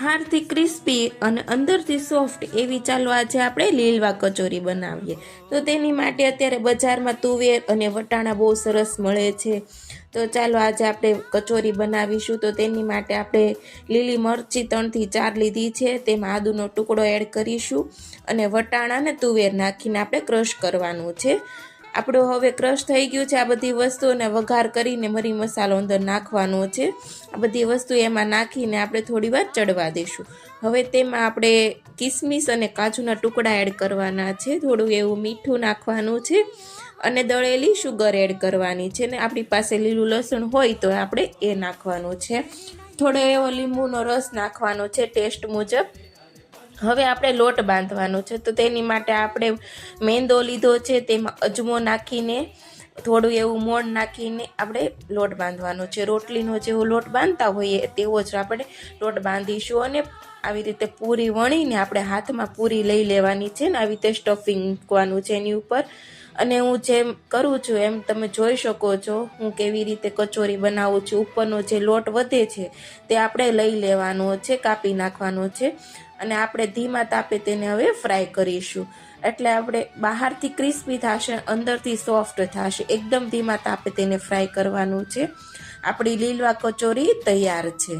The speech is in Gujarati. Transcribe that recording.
બહારથી ક્રિસ્પી અને અંદરથી સોફ્ટ એવી ચાલો આજે આપણે લીલવા કચોરી બનાવીએ। તો તેની માટે અત્યારે બજારમાં તુવેર અને વટાણા બહુ સરસ મળે છે। તો ચાલો આજે આપણે કચોરી બનાવીશું। તો તેની માટે આપણે લીલી મરચી 3 થી 4 લીધી છે, તેમાં આદુનો ટુકડો એડ કરીશું અને વટાણા અને તુવેર નાખીને આપણે ક્રશ કરવાનું છે। આપણો હવે ક્રશ થઈ ગયું છે। આ બધી વસ્તુઓને વઘાર કરીને મરી મસાલો અંદર નાખવાનો છે। આ બધી વસ્તુ એમાં નાખીને આપણે થોડી વાર ચડવા દઈશું। હવે તેમાં આપણે કિસમિસ અને કાજુના ટુકડા એડ કરવાના છે, થોડું એવું મીઠું નાખવાનું છે અને દળેલી શુગર એડ કરવાની છે ને આપણી પાસે લીલું લસણ હોય તો આપણે એ નાખવાનું છે। થોડો એવો લીંબુનો રસ નાખવાનો છે ટેસ્ટ મુજબ। હવે આપણે લોટ બાંધવાનો છે। તો તેની માટે આપણે મેંદો લીધો છે, તેમાં અજમો નાખીને થોડું એવું મોણ નાખીને આપણે લોટ બાંધવાનો છે। રોટલીનો જેવો લોટ બાંધતા હોઈએ તેવો જ આપણે લોટ બાંધીશું અને આવી રીતે પૂરી વણીને આપણે હાથમાં પૂરી લઈ લેવાની છે ને આવી રીતે સ્ટફિંગ મૂકવાનું છે એની ઉપર। અને હું જેમ કરું છું એમ તમે જોઈ શકો છો હું કેવી રીતે કચોરી બનાવું છું। ઉપરનો જે લોટ વધે છે તે આપણે લઈ લેવાનો છે, કાપી નાખવાનો છે અને આપણે ધીમા તાપે તેને હવે ફ્રાય કરીશું। એટલે આપણે બહારથી ક્રિસ્પી થશે, અંદરથી સોફ્ટ થશે। એકદમ ધીમા તાપે તેને ફ્રાય કરવાનું છે। આપણી લીલવા કચોરી તૈયાર છે।